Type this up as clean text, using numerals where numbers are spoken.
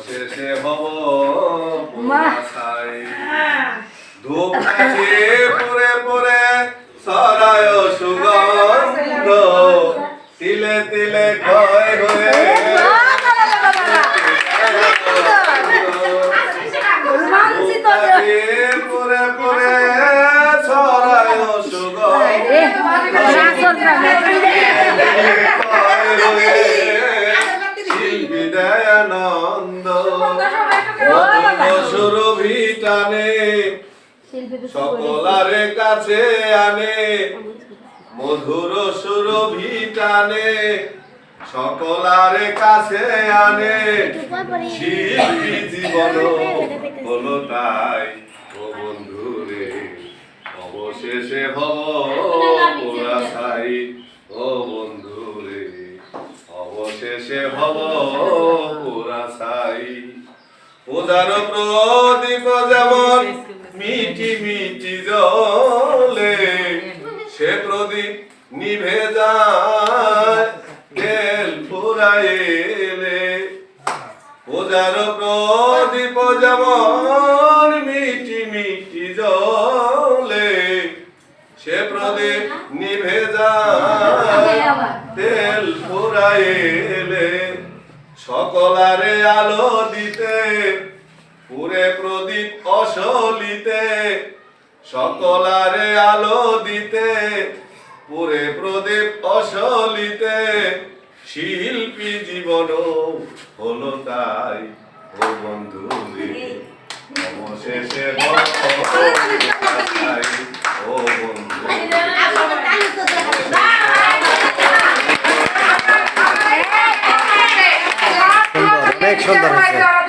অবশেষে হব পুরাসাই ধূপ কাছে পরে পরে ছড়ায় সুগন্ধ তিলে তিলে ক্ষয় হয়ে পরে পরে ছড়ায় সুগন্ধ শিল্পী দয়ানন্দ সুরভি টানে সকলারে কাছে আনে মধুর সুরভি টানে সকলারে কাছে আনে শিল্পী জীবন হলো তাই ও বন্ধু রে অবশেষে হব পুরাসাই ও বন্ধু রে অবশেষে হব পুরাসাই উদার প্রদীপ যেমন মিটি মিটি জ্বলে সে প্রদীপ নিভে যায় তেল ফুরাইলে উদার প্রদীপ যেমন মিটি মিটি জ্বলে সে প্রদীপ নিভে যায় তেল ফুরাইলে সকলারে আলো দিতে পুরে প্রদীপ অসলিতে সকলারে আলো দিতে পুরে প্রদীপ অসলিতে শিল্পী জীবন হলো তাই ও বন্ধু রে অবশেষে ও বন্ধু অনেক সুন্দর হয়েছে।